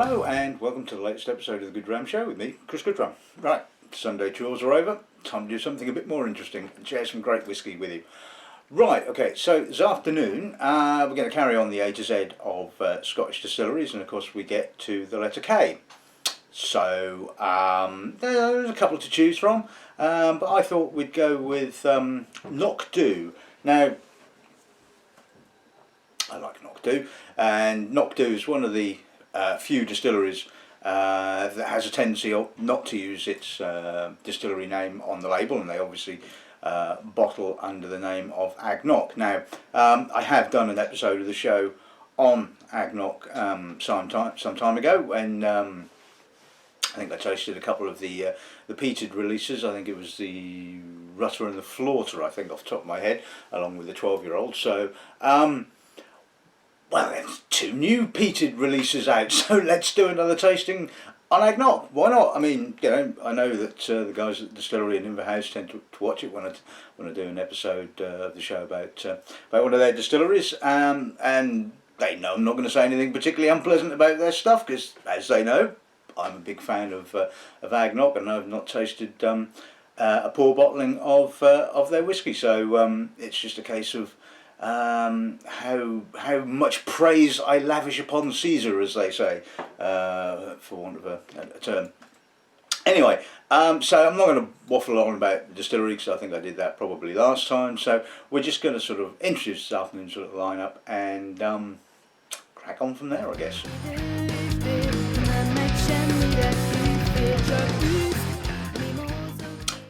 Hello and welcome to the latest episode of the Dram Show with me, Chris Goodrum. Right, Sunday chores are over, time to do something a bit more interesting and share some great whiskey with you. Right, okay, so this afternoon we're going to carry on the A to Z of Scottish distilleries, and of course we get to the letter K. So there's a couple to choose from, but I thought we'd go with Knockdhu. Now, I like Knockdhu, and Knockdhu is one of the few distilleries that has a tendency not to use its distillery name on the label, and they obviously bottle under the name of Cnoc. Now, I have done an episode of the show on Cnoc some time ago when I think I tasted a couple of the peated releases. I think it was the Rutter and the Flaughter, I think, off the top of my head, along with the 12-year-old. So, well, there's two new peated releases out, so let's do another tasting on Cnoc. Why not? I mean, you know, I know that the guys at the distillery in Inverhouse tend to watch it when I do an episode of the show about one of their distilleries, and they know I'm not going to say anything particularly unpleasant about their stuff, because, as they know, I'm a big fan of Cnoc, and I've not tasted a poor bottling of their whiskey. So it's just a case of how much praise I lavish upon Caesar, as they say, for want of a term. Anyway, so I'm not going to waffle on about the distillery, because I think I did that probably last time. So we're just going to sort of introduce this afternoon's sort of lineup and crack on from there, I guess.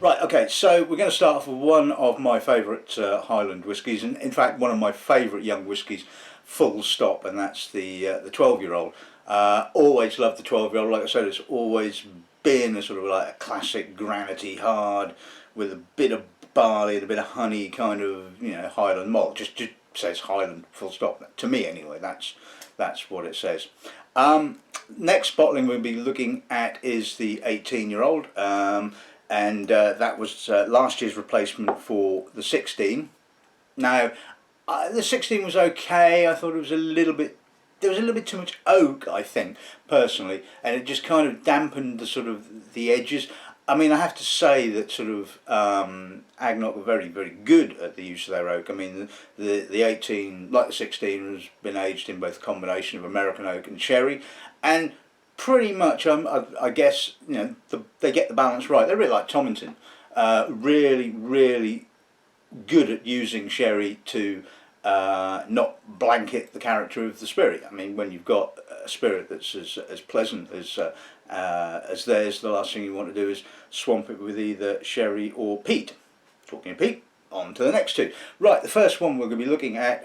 Right, okay, so we're going to start off with one of my favourite Highland whiskies, and in fact one of my favourite young whiskies, full stop, and that's the 12-year-old. Always loved the 12-year-old. Like I said, it's always been a sort of like a classic granity hard with a bit of barley and a bit of honey, kind of, you know, Highland malt. Just says Highland, full stop. To me anyway, that's what it says. Next bottling we'll be looking at is the 18-year-old. And that was last year's replacement for the 16. Now, the 16 was okay. I thought it was there was a little bit too much oak, I think, personally, and it just kind of dampened the sort of the edges. I mean, I have to say that sort of Cnoc were very, very good at the use of their oak. I mean, the 18, like the 16, has been aged in both a combination of American oak and sherry, and pretty much, I guess, you know, they get the balance right. They're really like Tomington, really, really good at using sherry to not blanket the character of the spirit. I mean, when you've got a spirit that's as pleasant as theirs, the last thing you want to do is swamp it with either sherry or peat. Talking of peat, on to the next two. Right, the first one we're going to be looking at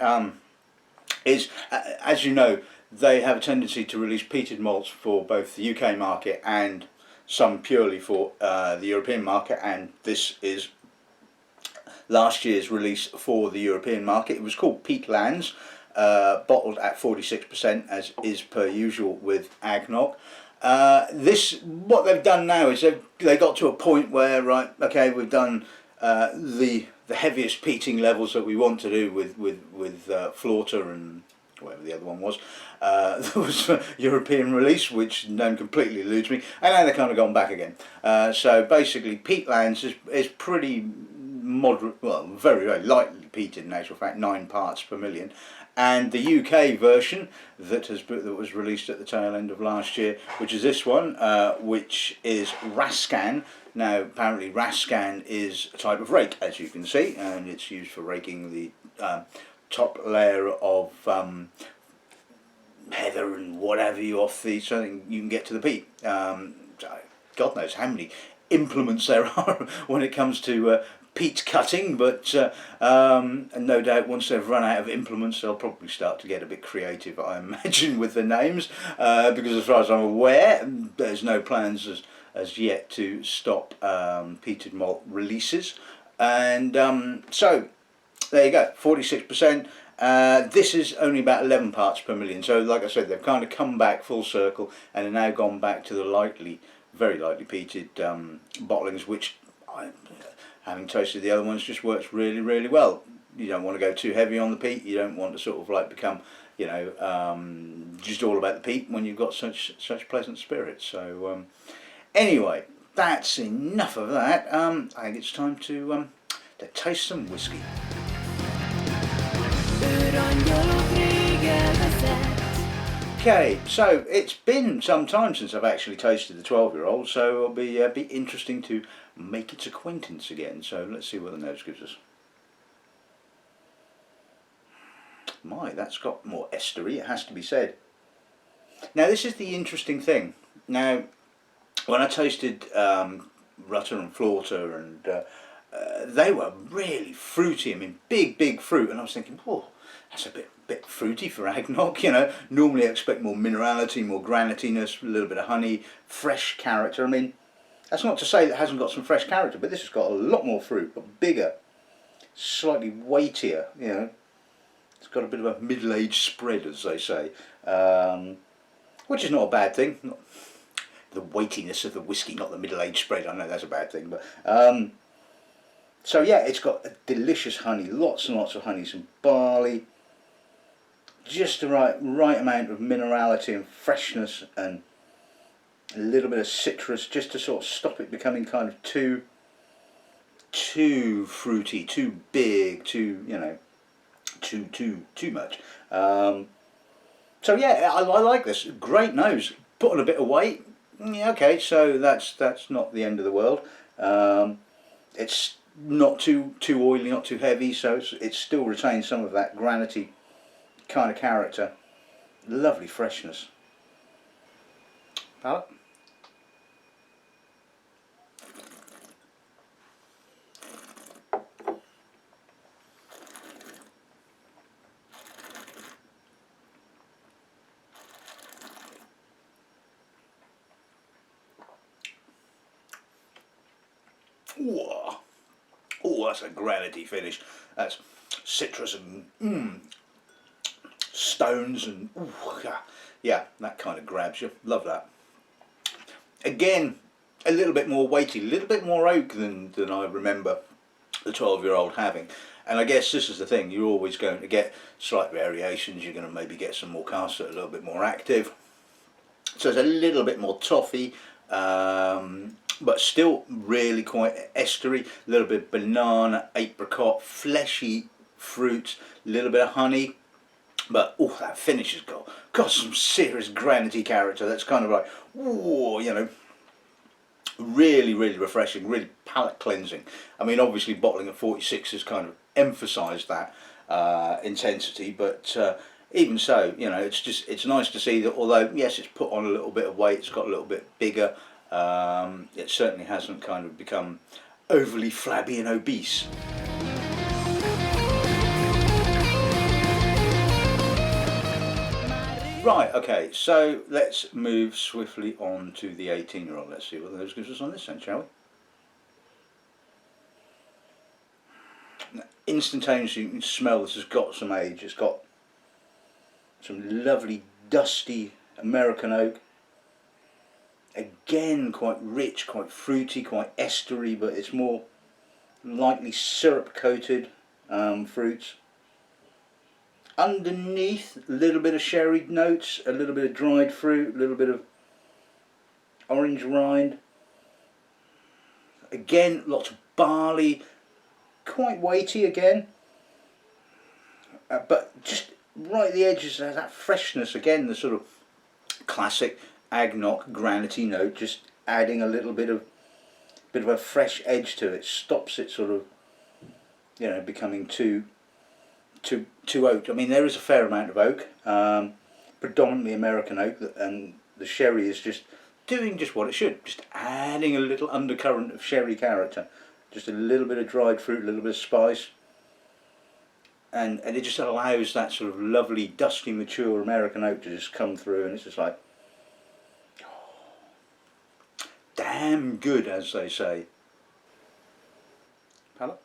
is, as you know, they have a tendency to release peated malts for both the UK market and some purely for the European market, and this is last year's release for the European market. It was called Peatlands, bottled at 46%, as is per usual with Cnoc. What they've done now is they got to a point where, right, okay, we've done the heaviest peating levels that we want to do with Flaughter and whatever the other one was. There was a European release, which name completely eludes me, and now they've kind of gone back again. So basically, Peatlands is pretty moderate, well, very, very lightly peated in actual fact, 9 parts per million. And the UK version that was released at the tail end of last year, which is this one, which is Rascan. Now, apparently Rascan is a type of rake, as you can see, and it's used for raking the top layer of heather and whatever you off the, so you can get to the peat. God knows how many implements there are when it comes to peat cutting, but and no doubt once they've run out of implements they'll probably start to get a bit creative, I imagine, with the names, because as far as I'm aware there's no plans as yet to stop peated malt releases. And so there you go, 46%. This is only about 11 parts per million, so like I said, they've kind of come back full circle and have now gone back to the very lightly peated bottlings, which having tasted the other ones, just works really, really well. you don't want to go too heavy on the peat. You don't want to sort of like become, you know, just all about the peat when you've got such pleasant spirits. So anyway, that's enough of that. I think it's time to taste some whiskey. Okay, so it's been some time since I've actually tasted the 12-year-old, so it'll be interesting to make its acquaintance again. So let's see what the nose gives us. My, that's got more estery, it has to be said. Now this is the interesting thing. Now, when I tasted Rutter and Flaughter, and they were really fruity. I mean, big fruit, and I was thinking, oh, that's a bit fruity for eggnog, you know. Normally I expect more minerality, more granitiness, a little bit of honey, fresh character. I mean, that's not to say that it hasn't got some fresh character, but this has got a lot more fruit, but bigger, slightly weightier, you know. It's got a bit of a middle-aged spread, as they say, which is not a bad thing. Not the weightiness of the whiskey, not the middle-aged spread. I know that's a bad thing, but so yeah, it's got a delicious honey, lots and lots of honey, some barley, just the right amount of minerality and freshness, and a little bit of citrus, just to sort of stop it becoming kind of too fruity, too big, too, you know, too much. So yeah, I like this. Great nose. Put on a bit of weight. Yeah, okay, so that's not the end of the world. It's not too oily, not too heavy, so it still retains some of that granity kind of character. Lovely freshness. Palate. Ooh. Oh, that's a granity finish. That's citrus and stones and ooh, yeah, that kind of grabs you. Love that. Again, a little bit more weighty, a little bit more oak than I remember the 12-year-old having. And I guess this is the thing, you're always going to get slight variations. You're going to maybe get some more casks that are a little bit more active. So it's a little bit more toffee, but still really quite estery. A little bit of banana, apricot, fleshy fruit, a little bit of honey. But oh, that finish has got some serious granity character. That's kind of like, ooh, you know, really refreshing, really palate cleansing. I mean, obviously bottling at 46 has kind of emphasised that intensity, but even so, you know, it's nice to see that although yes, it's put on a little bit of weight, it's got a little bit bigger. It certainly hasn't kind of become overly flabby and obese. Right, okay, so let's move swiftly on to the 18-year-old. Let's see what those gives us on this end, shall we? Instantaneously, you can smell this has got some age. It's got some lovely, dusty American oak. Again, quite rich, quite fruity, quite estery, but it's more lightly syrup-coated fruits. Underneath, a little bit of sherry notes, a little bit of dried fruit, a little bit of orange rind. Again, lots of barley, quite weighty again, but just right at the edges there's that freshness again, the sort of classic Cnoc granity note, just adding a little bit of a fresh edge to it, stops it sort of, you know, becoming too oak. I mean, there is a fair amount of oak, predominantly American oak, and the sherry is just doing just what it should, just adding a little undercurrent of sherry character, just a little bit of dried fruit, a little bit of spice, and it just allows that sort of lovely, dusty, mature American oak to just come through, and it's just like, oh, damn good, as they say. Palate.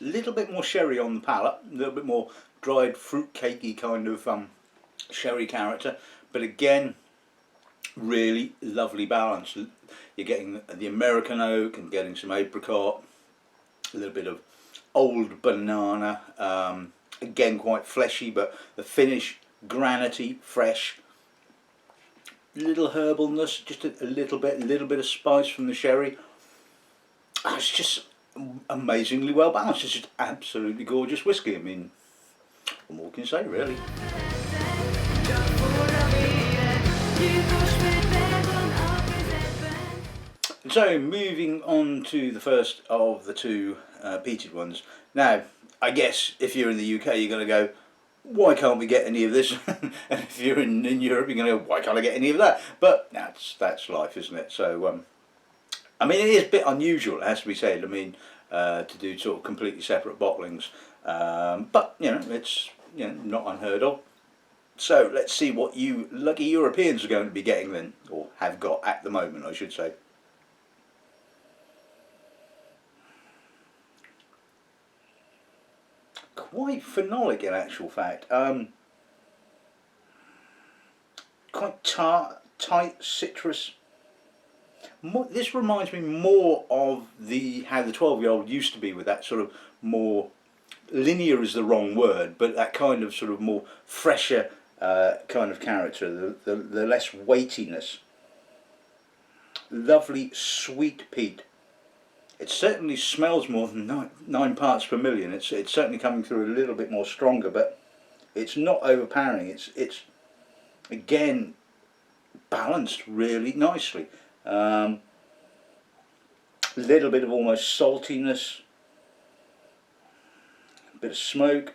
A little bit more sherry on the palate, a little bit more dried fruit cakey kind of sherry character, but again, really lovely balance. You're getting the American oak and getting some apricot, a little bit of old banana, again quite fleshy, but the finish granity, fresh, little herbalness, just a little bit of spice from the sherry. It's just amazingly well balanced. It's just absolutely gorgeous whiskey. I mean, what more can you say, really? So moving on to the first of the two peated ones. Now, I guess if you're in the UK, you're going to go, why can't we get any of this? And if you're in Europe, you're going to go, why can't I get any of that? But that's life, isn't it? So, I mean, it is a bit unusual, it has to be said. I mean, to do sort of completely separate bottlings, but you know, it's not unheard of. So let's see what you lucky Europeans are going to be getting then, or have got at the moment, I should say. Quite phenolic in actual fact. Quite tight citrus. This reminds me more of how the 12-year-old used to be, with that sort of more linear is the wrong word, but that kind of sort of more fresher kind of character, the less weightiness. Lovely sweet peat. It certainly smells more than 9 parts per million. It's certainly coming through a little bit more stronger, but it's not overpowering. It's again balanced really nicely. A little bit of almost saltiness, a bit of smoke,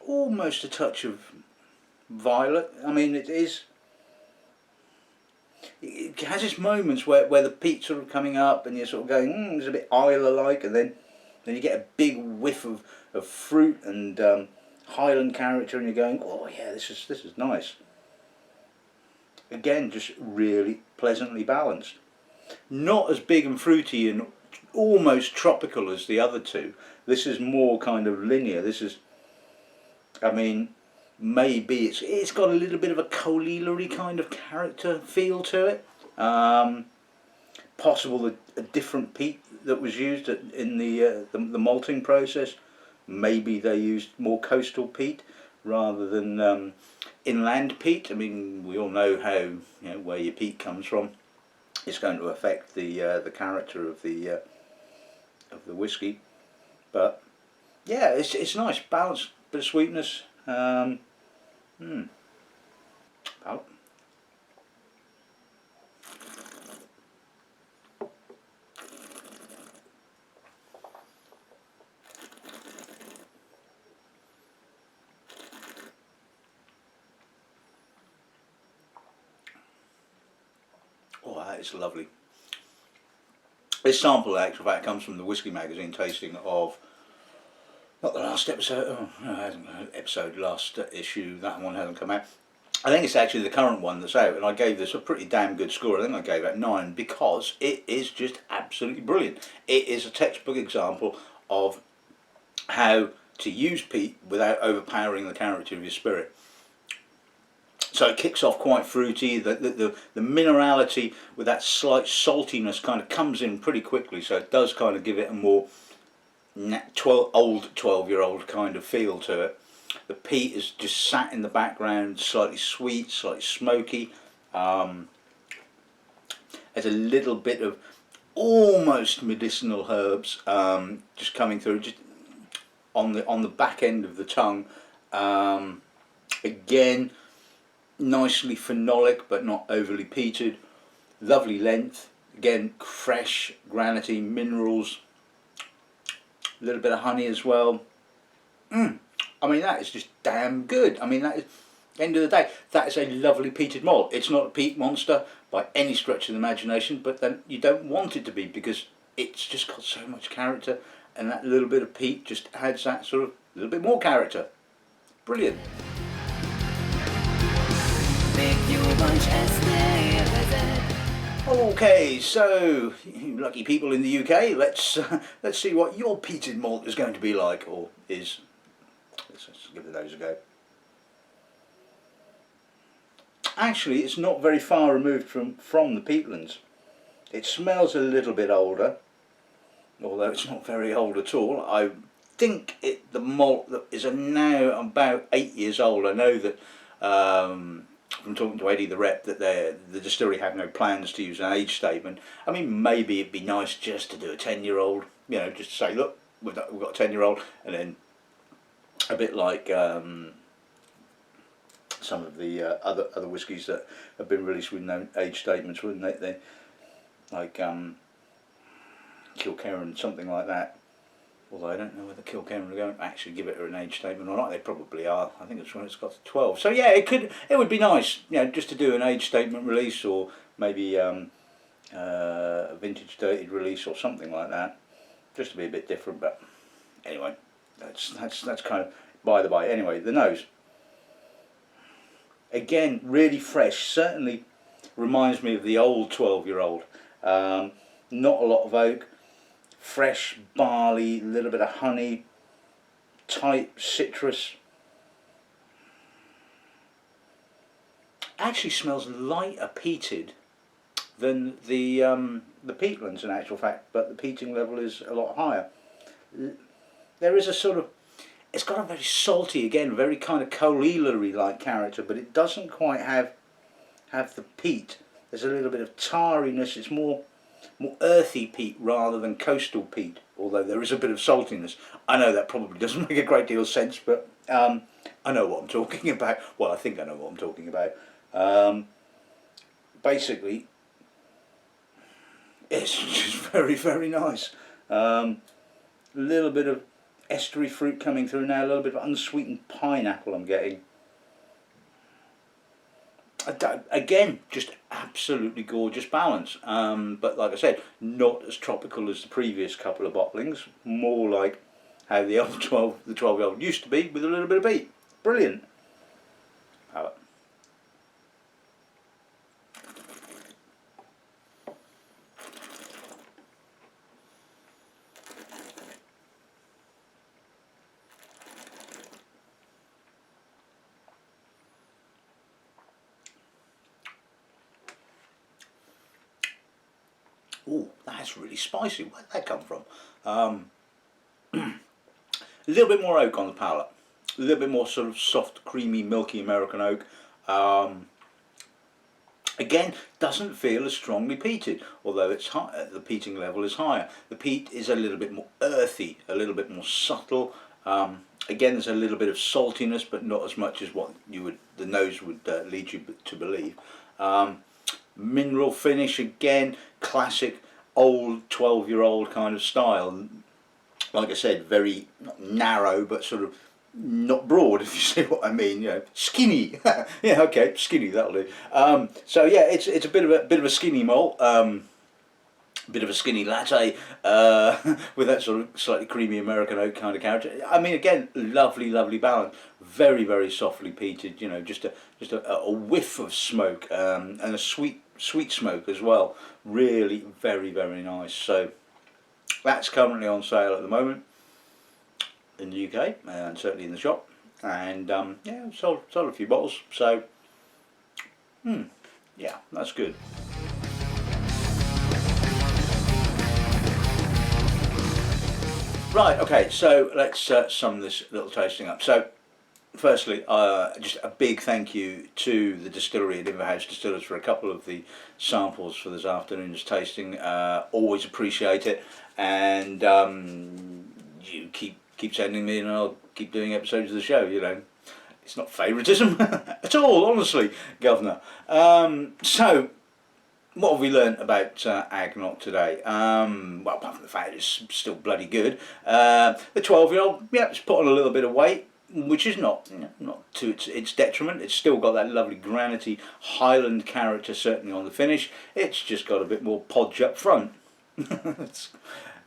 almost a touch of violet. I mean, it has its moments where the peat's sort of coming up and you're sort of going, it's a bit Isla-like, and then you get a big whiff of fruit and Highland character, and you're going, oh yeah, this is nice. Again, just really pleasantly balanced. Not as big and fruity and almost tropical as the other two. This is more kind of linear. This is, I mean, maybe it's got a little bit of a coal-y kind of character feel to it. Possible a different peat that was used in the malting process. Maybe they used more coastal peat rather than inland peat. I mean, we all know how where your peat comes from. It's going to affect the character of the whiskey. But yeah, it's nice, balanced, bit of sweetness. Oh. Oh, that is lovely. This sample, in actual fact, comes from the Whiskey Magazine tasting of, not the last episode, last issue, that one hasn't come out. I think it's actually the current one that's out, and I gave this a pretty damn good score. I think I gave it 9 because it is just absolutely brilliant. It is a textbook example of how to use peat without overpowering the character of your spirit. So it kicks off quite fruity. The minerality with that slight saltiness kind of comes in pretty quickly, so it does kind of give it a more old 12-year-old kind of feel to it. The peat is just sat in the background, slightly sweet, slightly smoky. There's a little bit of almost medicinal herbs just coming through, just on the back end of the tongue. Again, nicely phenolic but not overly peated. Lovely length. Again, fresh, granity, minerals. A little bit of honey as well. I mean, that is just damn good. I mean, that is, end of the day, that is a lovely peated malt. It's not a peat monster by any stretch of the imagination, but then you don't want it to be, because it's just got so much character, and that little bit of peat just adds that sort of little bit more character. Brilliant. Okay, so you lucky people in the UK, let's see what your peated malt is going to be like, or is. Let's give those a go. Actually, it's not very far removed from the peatlands. It smells a little bit older, although it's not very old at all. I think the malt that is now about 8 years old. I know that from talking to Eddie the rep that the distillery have no plans to use an age statement. I mean, maybe it'd be nice just to do a 10-year-old, you know, just to say, look, we've got a 10-year-old, and then a bit like some of the other whiskies that have been released with no age statements, wouldn't they? Like Kilkerran, something like that. Although I don't know whether Kilkerran are going to actually give it an age statement or not. They probably are. I think it's when it's got to 12. So yeah, it would be nice, you know, just to do an age statement release, or maybe a vintage dated release or something like that, just to be a bit different. But anyway, that's kind of by the by. Anyway, the nose, again, really fresh. Certainly reminds me of the old 12-year-old. Not a lot of oak, fresh barley, a little bit of honey, tight citrus. Actually smells lighter peated than the peatlands in actual fact, but the peating level is a lot higher. There is a sort of, it's got a very salty, again, very kind of coal-eelery like character, but it doesn't quite have the peat. There's a little bit of tarriness. It's more earthy peat rather than coastal peat, although there is a bit of saltiness. I know that probably doesn't make a great deal of sense, but I know what I'm talking about. Well, I think I know what I'm talking about. Basically, it's just very, very nice. A little bit of estery fruit coming through now, a little bit of unsweetened pineapple I'm getting. Again, just absolutely gorgeous balance, but like I said, not as tropical as the previous couple of bottlings, more like how the old 12-year-old used to be, with a little bit of peat. Brilliant. Oh, that's really spicy. Where'd that come from? A little bit more oak on the palate. A little bit more sort of soft, creamy, milky American oak. Again, doesn't feel as strongly peated, although it's high, the peating level is higher. The peat is a little bit more earthy, a little bit more subtle. Again, there's a little bit of saltiness, but not as much as what the nose would lead you to believe. Mineral finish, again, classic old 12-year-old kind of style. Like I said, very narrow, but sort of not broad, if you see what I mean. You know, skinny. Yeah, okay, skinny, that'll do. So yeah, it's a bit of a skinny malt. Bit of a skinny latte with that sort of slightly creamy American oak kind of character. I mean, again, lovely balance. Very, very softly peated. You know, just a whiff of smoke and a sweet smoke as well. Really, very, very nice. So that's currently on sale at the moment in the UK and certainly in the shop. And yeah, sold a few bottles. So yeah, that's good. Right, okay, so let's sum this little tasting up. So, firstly, just a big thank you to the distillery at Inverhouse Distillers for a couple of the samples for this afternoon's tasting. Always appreciate it, and you keep sending me, and I'll keep doing episodes of the show. You know, it's not favouritism at all, honestly, Governor. So, what have we learnt about Cnoc today? Well, apart from the fact it's still bloody good. The 12-year-old, yeah, it's put on a little bit of weight, which is not to its detriment. It's still got that lovely granity Highland character, certainly on the finish. It's just got a bit more podge up front. It's,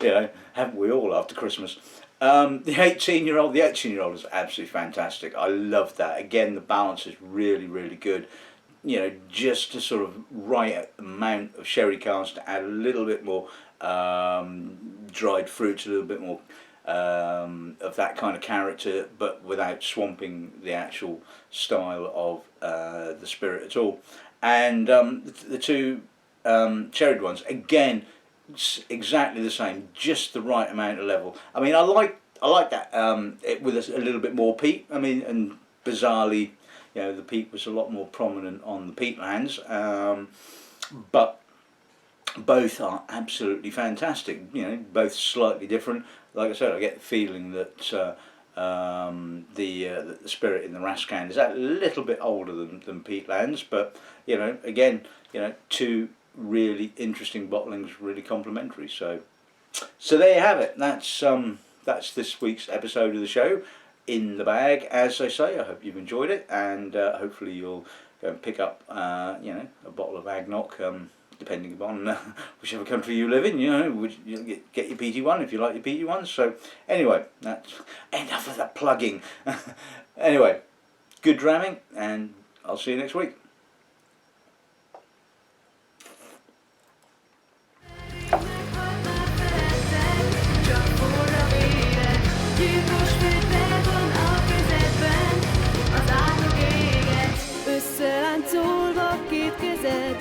you know, haven't we all after Christmas? The 18-year-old is absolutely fantastic. I love that. Again, the balance is really, really good. you know, just to sort of right amount of sherry cask to add a little bit more dried fruits, a little bit more of that kind of character, but without swamping the actual style of the spirit at all. And the two cherried ones, again, exactly the same, just the right amount of level. I mean, I like that it with a little bit more peat. I mean, and bizarrely, you know, the peat was a lot more prominent on the peatlands, but both are absolutely fantastic. You know, both slightly different. Like I said, I get the feeling that the spirit in the Rascan is a little bit older than peatlands, but you know, again, you know, two really interesting bottlings, really complementary. So there you have it. That's this week's episode of the show. In the bag, as I say. I hope you've enjoyed it, and hopefully you'll go and pick up you know, a bottle of Cnoc, depending upon whichever country you live in. You know, which you get your PT1 if you like your PT1s. So anyway, that's enough of the plugging. Anyway, good dramming, and I'll see you next week. Összeláncolva két kezed,